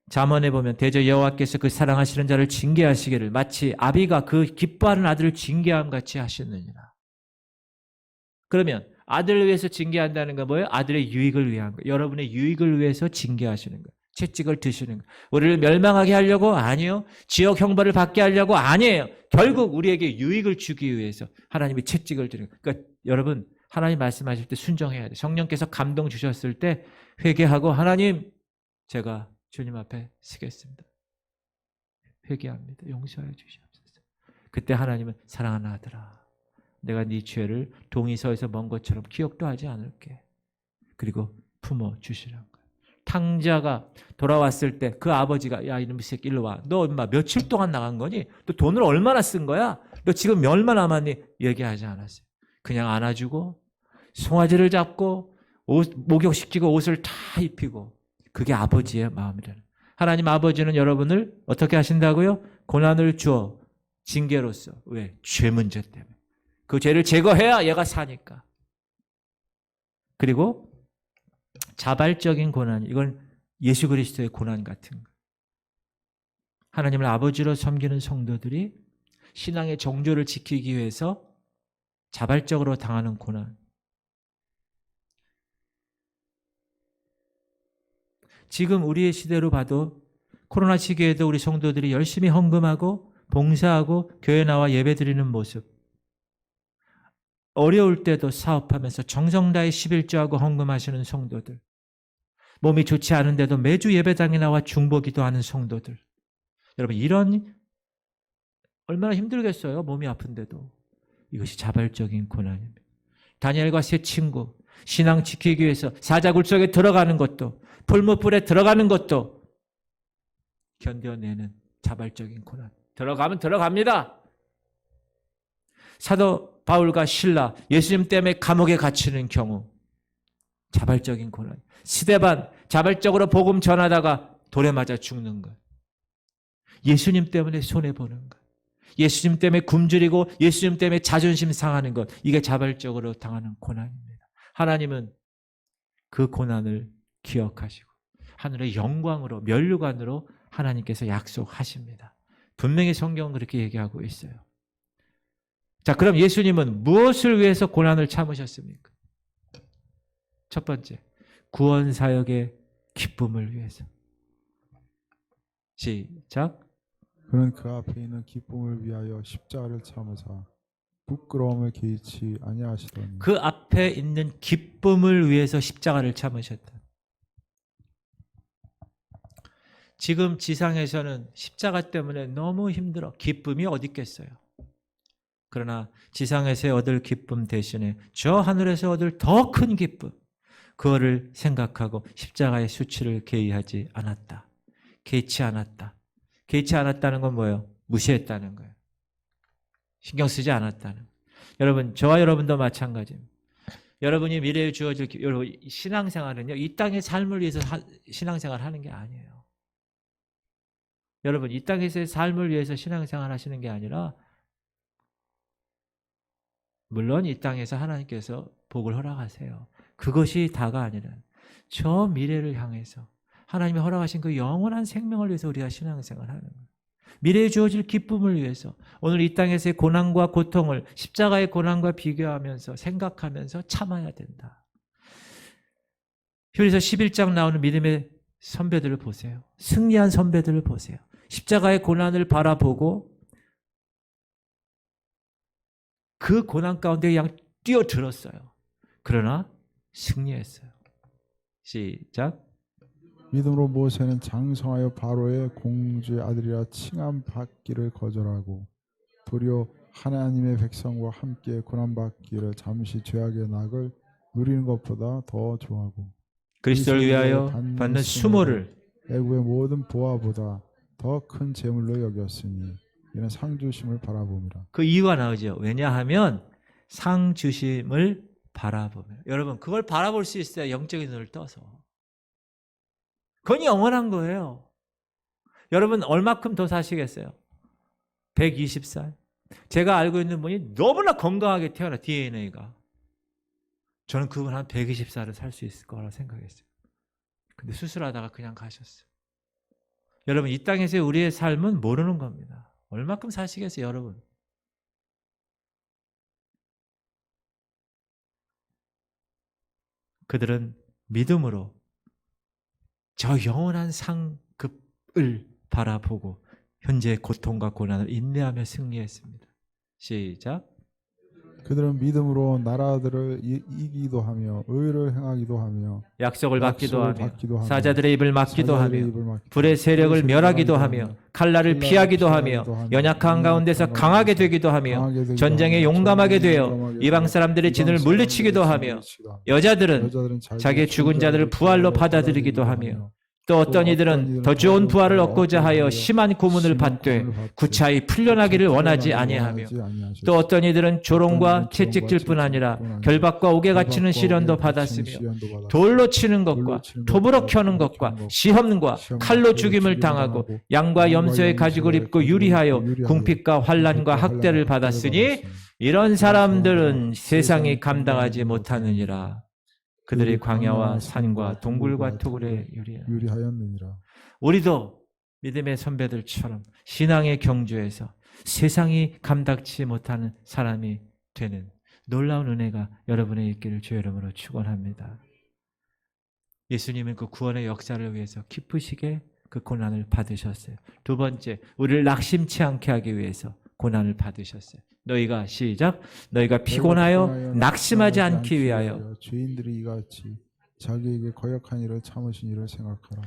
잠언에 보면 대저 여호와께서 그 사랑하시는 자를 징계하시기를 마치 아비가 그 기뻐하는 아들을 징계함 같이 하셨느니라. 그러면 아들을 위해서 징계한다는 건 뭐예요? 아들의 유익을 위한 거예요. 여러분의 유익을 위해서 징계하시는 거예요. 채찍을 드시는 거예요. 우리를 멸망하게 하려고? 아니요. 지옥 형벌을 받게 하려고? 아니에요. 결국 우리에게 유익을 주기 위해서 하나님이 채찍을 드리는 거예요. 그러니까 여러분 하나님 말씀하실 때 순종해야 돼요. 성령께서 감동 주셨을 때 회개하고 하나님 제가 주님 앞에 서겠습니다. 회개합니다. 용서해 주시옵소서. 그때 하나님은 사랑하는 아들아 내가 네 죄를 동이서에서 먼 것처럼 기억도 하지 않을게. 그리고 품어 주시라는 거예요. 탕자가 돌아왔을 때 그 아버지가 야 이놈의 새끼 일로 와. 너 엄마 며칠 동안 나간 거니? 너 돈을 얼마나 쓴 거야? 너 지금 얼마 남았니? 얘기하지 않았어요. 그냥 안아주고 송아지를 잡고 목욕시키고 옷을 다 입히고 그게 아버지의 마음이라는. 하나님 아버지는 여러분을 어떻게 하신다고요? 고난을 주어 징계로서. 왜? 죄 문제 때문에. 그 죄를 제거해야 얘가 사니까. 그리고 자발적인 고난. 이건 예수 그리스도의 고난 같은 거. 하나님을 아버지로 섬기는 성도들이 신앙의 정조를 지키기 위해서 자발적으로 당하는 고난. 지금 우리의 시대로 봐도 코로나 시기에도 우리 성도들이 열심히 헌금하고 봉사하고 교회 나와 예배드리는 모습. 어려울 때도 사업하면서 정성 다해 11조하고 헌금하시는 성도들. 몸이 좋지 않은데도 매주 예배당에 나와 중보기도하는 성도들. 여러분 이런 얼마나 힘들겠어요. 몸이 아픈데도. 이것이 자발적인 고난입니다. 다니엘과 세 친구 신앙 지키기 위해서 사자굴 속에 들어가는 것도 풀무불에 들어가는 것도 견뎌내는 자발적인 고난. 들어가면 들어갑니다. 사도 바울과 실라 예수님 때문에 감옥에 갇히는 경우 자발적인 고난. 스데반 자발적으로 복음 전하다가 돌에 맞아 죽는 것. 예수님 때문에 손해보는 것. 예수님 때문에 굶주리고 예수님 때문에 자존심 상하는 것. 이게 자발적으로 당하는 고난입니다. 하나님은 그 고난을 기억하시고 하늘의 영광으로 면류관으로 하나님께서 약속하십니다. 분명히 성경은 그렇게 얘기하고 있어요. 자, 그럼 예수님은 무엇을 위해서 고난을 참으셨습니까? 첫 번째, 구원사역의 기쁨을 위해서. 시작. 그는 그 앞에 있는 기쁨을 위하여 십자가를 참으사 부끄러움을 개의치 아니하시더니. 그 앞에 있는 기쁨을 위해서 십자가를 참으셨다. 지금 지상에서는 십자가 때문에 너무 힘들어. 기쁨이 어디 있겠어요. 그러나 지상에서 얻을 기쁨 대신에 저 하늘에서 얻을 더 큰 기쁨, 그거를 생각하고 십자가의 수치를 개의하지 않았다. 개의치 않았다. 개의치 않았다는 건 뭐예요? 무시했다는 거예요. 신경 쓰지 않았다는 거예요. 여러분, 저와 여러분도 마찬가지입니다. 여러분이 미래에 주어질 여러분 신앙생활은요, 이 땅의 삶을 위해서 신앙생활 하는 게 아니에요. 여러분, 이 땅에서의 삶을 위해서 신앙생활 하시는 게 아니라, 물론 이 땅에서 하나님께서 복을 허락하세요. 그것이 다가 아니라 저 미래를 향해서 하나님이 허락하신 그 영원한 생명을 위해서 우리가 신앙생활을 하는 거예요. 미래에 주어질 기쁨을 위해서 오늘 이 땅에서의 고난과 고통을 십자가의 고난과 비교하면서 생각하면서 참아야 된다. 히브리서 11장 나오는 믿음의 선배들을 보세요. 승리한 선배들을 보세요. 십자가의 고난을 바라보고 그 고난 가운데 그냥 뛰어들었어요. 그러나 승리했어요. 시작. 믿음으로 모세는 장성하여 바로의 공주의 아들이라 칭함 받기를 거절하고 도리어 하나님의 백성과 함께 고난받기를 잠시 죄악의 낙을 누리는 것보다 더 좋아하고 그리스도를 위하여 받는 수모를 애굽의 모든 보화보다 더 큰 재물로 여겼으니 이는 상 주심을 바라봅니다. 그 이유가 나오죠. 왜냐하면 상 주심을 바라보며 여러분 그걸 바라볼 수 있어요. 영적인 눈을 떠서. 그건 영원한 거예요. 여러분 얼마큼 더 사시겠어요? 120살. 제가 알고 있는 분이 너무나 건강하게 태어나 DNA가. 저는 그분 한 120살을 살 수 있을 거라고 생각했어요. 근데 수술하다가 그냥 가셨어요. 여러분 이 땅에서 우리의 삶은 모르는 겁니다. 얼마큼 사시겠어요 여러분? 그들은 믿음으로 저 영원한 상급을 바라보고 현재의 고통과 고난을 인내하며 승리했습니다. 시작. 그들은 믿음으로 나라들을 이기기도 하며 의를 행하기도 하며 약속을 받기도 하며 받기도 하며 사자들의 입을 막기도 하며 사자들의 입을 막기도 불의 세력을 멸하기도 하며 칼날을 피하기도 하며 연약한 가운데서 강하게 되기도 하며 전쟁에 용감하게 되어 이방 사람들의 진을 물리치기도 하며 여자들은 자기의 죽은 자들을 부활로 받아들이기도 하며 또 어떤 이들은 더 좋은 부활을 얻고자 하여 심한 고문을 받되 구차히 풀려나기를 원하지 아니하며 또 어떤 이들은 조롱과 채찍질 뿐 아니라 결박과 옥에 갇히는 시련도 받았으며 돌로 치는 것과 톱으로 켜는 것과 시험과 칼로 죽임을 당하고 양과 염소의 가죽을 입고 유리하여 궁핍과 환난과 학대를 받았으니 이런 사람들은 세상이 감당하지 못하느니라. 그들의 광야와 산과 동굴과 토굴에 유리하였느니라. 우리도 믿음의 선배들처럼 신앙의 경주에서 세상이 감당치 못하는 사람이 되는 놀라운 은혜가 여러분의 있기를 주의 이름으로 축원합니다. 예수님은 그 구원의 역사를 위해서 기쁘시게 그 고난을 받으셨어요. 두 번째, 우리를 낙심치 않게 하기 위해서 고난을 받으셨어요. 너희가 시작. 너희가 피곤하여 낙심하지 않기 위하여 죄인들이 이같이 자기에게 거역한 일을 참으신 일을 생각하라.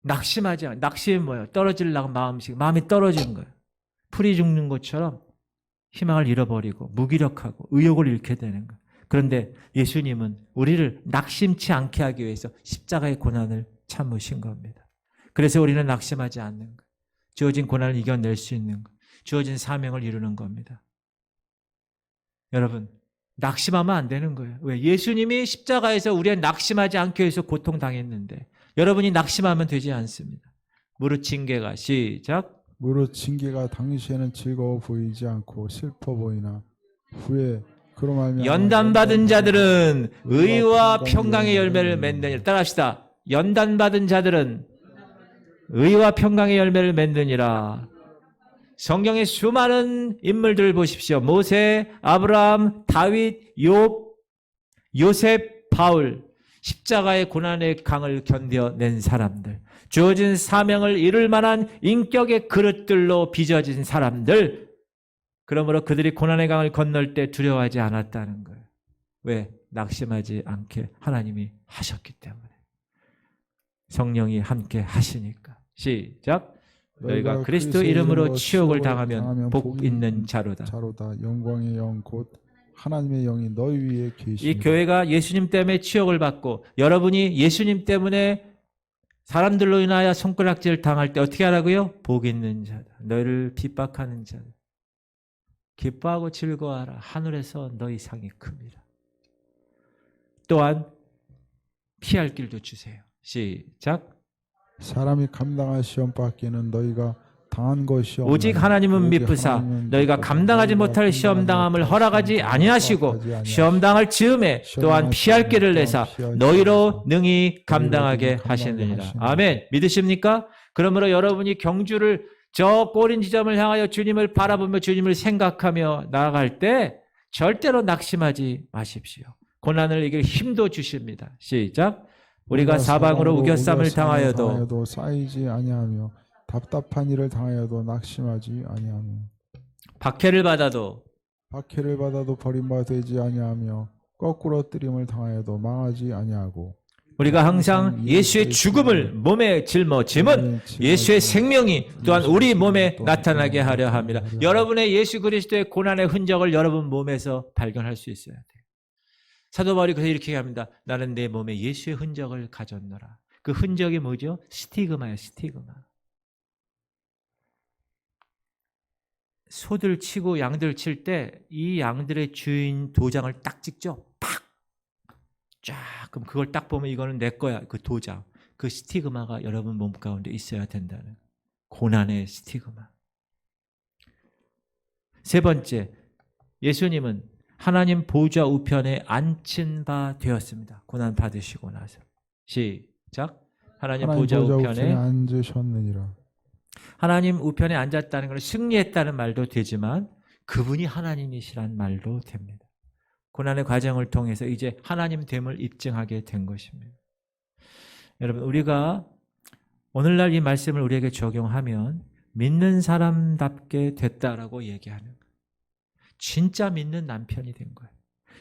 낙심하지 않. 낙심이 뭐예요? 떨어지려고 마음이 떨어지는 거예요. 풀이 죽는 것처럼 희망을 잃어버리고 무기력하고 의욕을 잃게 되는 거예요. 그런데 예수님은 우리를 낙심치 않게 하기 위해서 십자가의 고난을 참으신 겁니다. 그래서 우리는 낙심하지 않는 거예요. 주어진 고난을 이겨낼 수 있는 거예요. 주어진 사명을 이루는 겁니다. 여러분 낙심하면 안 되는 거예요. 왜? 예수님이 십자가에서 우리의 낙심하지 않게 해서 고통당했는데 여러분이 낙심하면 되지 않습니다. 무릇 징계가 시작. 무릇 징계가 당시에는 즐거워 보이지 않고 슬퍼 보이나 후에 그로 말미암아 연단받은 자들은 의와 평강의 열매를 맺느니라. 따라합시다. 연단받은 자들은 의와 평강의 열매를 맺느니라. 성경의 수많은 인물들을 보십시오. 모세, 아브라함, 다윗, 욥, 요셉, 바울, 십자가의 고난의 강을 견뎌낸 사람들, 주어진 사명을 이룰 만한 인격의 그릇들로 빚어진 사람들, 그러므로 그들이 고난의 강을 건널 때 두려워하지 않았다는 거예요. 왜? 낙심하지 않게 하나님이 하셨기 때문에. 성령이 함께 하시니까. 시작. 너희가 그리스도 이름으로 치욕을 당하면 복 있는 자로다. 영광의 영 곧 하나님의 영이 너희 위에 계시니. 이 교회가 예수님 때문에 치욕을 받고 여러분이 예수님 때문에 사람들로 인하여 손가락질 당할 때 어떻게 하라고요? 복 있는 자다. 너희를 핍박하는 자다. 기뻐하고 즐거워하라. 하늘에서 너희 상이 큽니다. 또한 피할 길도 주세요. 시작. 사람이 감당할 시험 밖에는 너희가 당한 것이 없나니 오직 하나님은 미쁘사 너희가 감당하지 못할 시험당함을 허락하지 아니하시고 시험당할 즈음에 또한 피할 길을 내사 너희로 능히 감당하게 하시느니라. 아멘. 믿으십니까? 그러므로 여러분이 경주를 저 꼬린 지점을 향하여 주님을 바라보며 주님을 생각하며 나아갈 때 절대로 낙심하지 마십시오. 고난을 이길 힘도 주십니다. 시작. 우리가 사방으로 우겨쌈을 당하여도 쌓이지 아니하며 답답한 일을 당하여도 낙심하지 아니하며 박해를 받아도 버림받지 아니하며 거꾸로 뜨림을 당하여도 망하지 아니하고 우리가 항상 예수의 죽음을 몸에 짊어짐은 예수의 생명이 또한 우리 몸에 나타나게 하려 합니다. 여러분의 예수 그리스도의 고난의 흔적을 여러분 몸에서 발견할 수 있어야 돼요. 사도 바울이 그래서 이렇게 합니다. 나는 내 몸에 예수의 흔적을 가졌노라. 그 흔적이 뭐죠? 스티그마예요. 스티그마. 소들 치고 양들 칠 때 이 양들의 주인 도장을 딱 찍죠. 팍! 쫙! 그럼 그걸 딱 보면 이거는 내 거야. 그 도장. 그 스티그마가 여러분 몸 가운데 있어야 된다는 고난의 스티그마. 세 번째, 예수님은 하나님 보좌 우편에 앉힌 바 되었습니다. 고난 받으시고 나서. 시작. 하나님 보좌 우편에 앉으셨느니라. 하나님 우편에 앉았다는 건 승리했다는 말도 되지만 그분이 하나님이시란 말도 됩니다. 고난의 과정을 통해서 이제 하나님 됨을 입증하게 된 것입니다. 여러분, 우리가 오늘날 이 말씀을 우리에게 적용하면 믿는 사람답게 됐다라고 얘기하는 거예요. 진짜 믿는 남편이 된 거예요.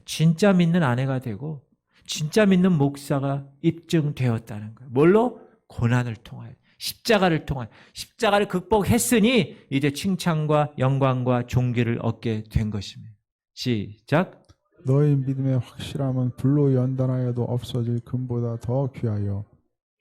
진짜 믿는 아내가 되고 진짜 믿는 목사가 입증되었다는 거예요. 뭘로? 고난을 통하여. 십자가를 통하여. 십자가를 극복했으니 이제 칭찬과 영광과 존귀를 얻게 된 것입니다. 시작. 너희 믿음의 확실함은 불로 연단하여도 없어질 금보다 더 귀하여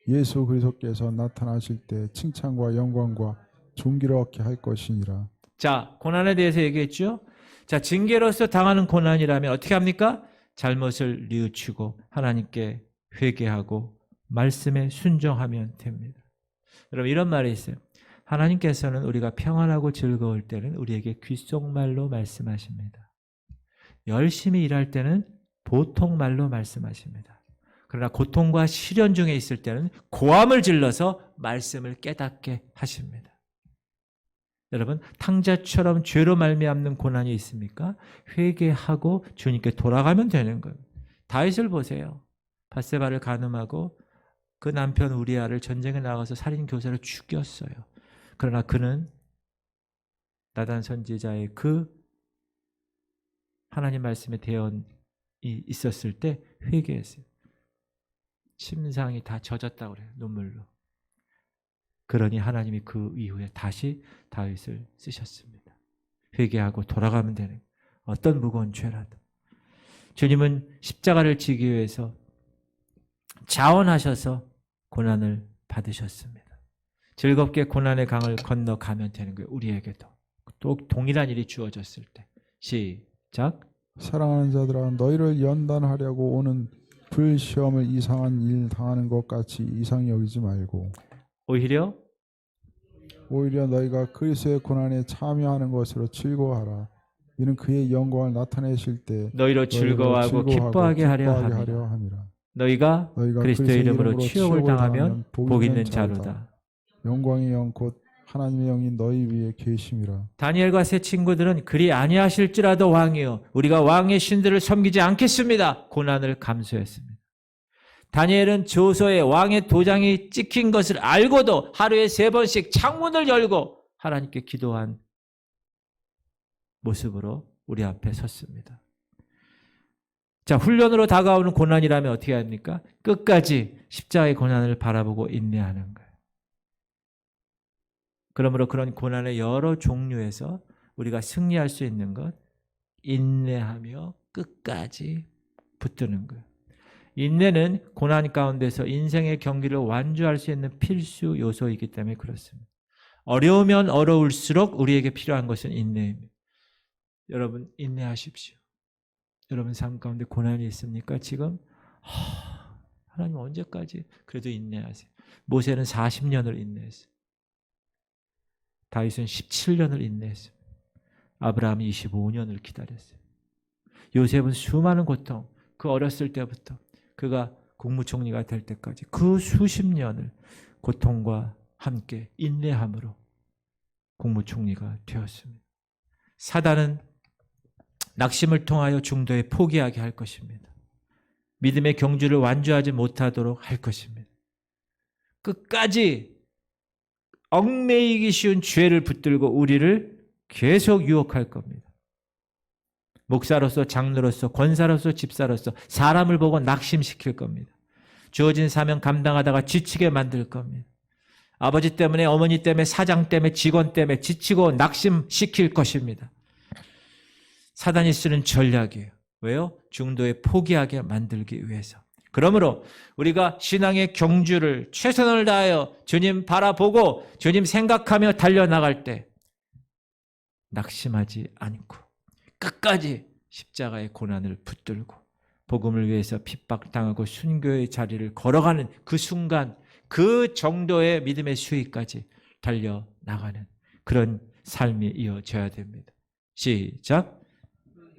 예수 그리스도께서 나타나실 때 칭찬과 영광과 존귀를 얻게 할 것이니라. 자, 고난에 대해서 얘기했죠. 자, 징계로서 당하는 고난이라면 어떻게 합니까? 잘못을 뉘우치고 하나님께 회개하고 말씀에 순종하면 됩니다. 여러분, 이런 말이 있어요. 하나님께서는 우리가 평안하고 즐거울 때는 우리에게 귓속말로 말씀하십니다. 열심히 일할 때는 보통 말로 말씀하십니다. 그러나 고통과 시련 중에 있을 때는 고함을 질러서 말씀을 깨닫게 하십니다. 여러분, 탕자처럼 죄로 말미암는 고난이 있습니까? 회개하고 주님께 돌아가면 되는 거예요. 다윗을 보세요. 밧세바를 간음하고 그 남편 우리아를 전쟁에 나가서 살인 교사를 죽였어요. 그러나 그는 나단 선지자의 그 하나님 말씀에 대언이 있었을 때 회개했어요. 침상이 다 젖었다고 그래요. 눈물로. 그러니 하나님이 그 이후에 다시 다윗을 쓰셨습니다. 회개하고 돌아가면 되는 어떤 무거운 죄라도. 주님은 십자가를 지기 위해서 자원하셔서 고난을 받으셨습니다. 즐겁게 고난의 강을 건너가면 되는 거예요. 우리에게도. 또 동일한 일이 주어졌을 때. 시작. 사랑하는 자들아, 너희를 연단하려고 오는 불시험을 이상한 일 당하는 것 같이 이상히 여기지 말고 오히려 너희가 그리스도의 고난에 참여하는 것으로 즐거워하라. 이는 그의 영광을 나타내실 때 너희로 즐거워하고 기뻐하게 하려 함이라. 너희가 그리스도의 이름으로 치욕을 당하면 복 있는 자로다. 영광의 영 곧 하나님의 영이 너희 위에 계심이라. 다니엘과 세 친구들은 그리 아니하실지라도 왕이여 우리가 왕의 신들을 섬기지 않겠습니다. 고난을 감수했습니다. 다니엘은 조서에 왕의 도장이 찍힌 것을 알고도 하루에 3번씩 창문을 열고 하나님께 기도한 모습으로 우리 앞에 섰습니다. 자, 훈련으로 다가오는 고난이라면 어떻게 합니까? 끝까지 십자가의 고난을 바라보고 인내하는 거예요. 그러므로 그런 고난의 여러 종류에서 우리가 승리할 수 있는 것, 인내하며 끝까지 붙드는 거예요. 인내는 고난 가운데서 인생의 경기를 완주할 수 있는 필수 요소이기 때문에 그렇습니다. 어려우면 어려울수록 우리에게 필요한 것은 인내입니다. 여러분, 인내하십시오. 여러분 삶 가운데 고난이 있습니까? 지금 하나님 언제까지? 그래도 인내하세요. 모세는 40년을 인내했어요. 다윗은 17년을 인내했습니다. 아브라함이 25년을 기다렸어요. 요셉은 수많은 고통, 그 어렸을 때부터 그가 국무총리가 될 때까지 그 수십 년을 고통과 함께 인내함으로 국무총리가 되었습니다. 사단은 낙심을 통하여 중도에 포기하게 할 것입니다. 믿음의 경주를 완주하지 못하도록 할 것입니다. 끝까지 얽매이기 쉬운 죄를 붙들고 우리를 계속 유혹할 겁니다. 목사로서, 장로로서, 권사로서, 집사로서 사람을 보고 낙심시킬 겁니다. 주어진 사명 감당하다가 지치게 만들 겁니다. 아버지 때문에, 어머니 때문에, 사장 때문에, 직원 때문에 지치고 낙심시킬 것입니다. 사단이 쓰는 전략이에요. 왜요? 중도에 포기하게 만들기 위해서. 그러므로 우리가 신앙의 경주를 최선을 다하여 주님 바라보고 주님 생각하며 달려나갈 때 낙심하지 않고 끝까지 십자가의 고난을 붙들고 복음을 위해서 핍박당하고 순교의 자리를 걸어가는 그 순간, 그 정도의 믿음의 수위까지 달려나가는 그런 삶이 이어져야 됩니다. 시작.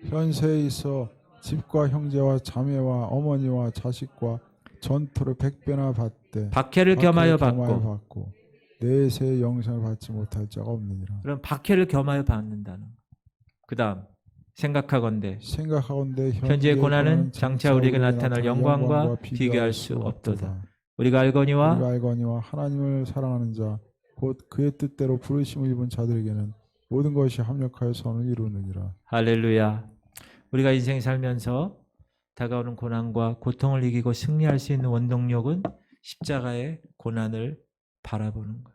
현세에 있어 집과 형제와 자매와 어머니와 자식과 전토를 100배나 받되 박해를 겸하여 받고 내세의 영생을 받지 못할 자가 없느니라. 그럼 박해를 겸하여 받는다는 거. 그 다음 생각하건대 현재의 고난은 장차 우리에게 나타날 영광과 비교할 수 없도다. 우리가 알거니와 하나님을 사랑하는 자 곧 그의 뜻대로 부르심을 입은 자들에게는 모든 것이 합력하여 선을 이루느니라. 할렐루야. 우리가 인생 살면서 다가오는 고난과 고통을 이기고 승리할 수 있는 원동력은 십자가의 고난을 바라보는 것,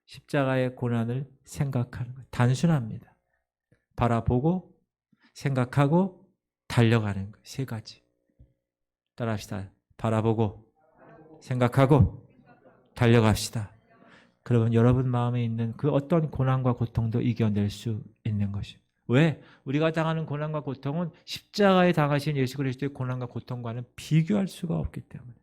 십자가의 고난을 생각하는 것. 단순합니다. 바라보고 생각하고 달려가는 것. 세 가지. 따라합시다. 바라보고 생각하고 달려갑시다. 그러면 여러분 마음에 있는 그 어떤 고난과 고통도 이겨낼 수 있는 것입니다. 왜? 우리가 당하는 고난과 고통은 십자가에 당하신 예수 그리스도의 고난과 고통과는 비교할 수가 없기 때문에.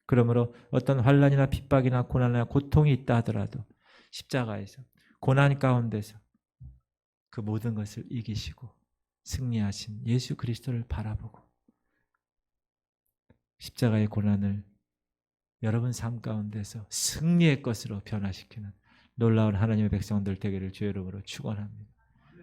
그러므로 어떤 환난이나 핍박이나 고난이나 고통이 있다 하더라도 십자가에서, 고난 가운데서 그 모든 것을 이기시고 승리하신 예수 그리스도를 바라보고 십자가의 고난을 여러분 삶 가운데서 승리의 것으로 변화시키는 놀라운 하나님의 백성들 되기를 주의 이름으로 축원합니다.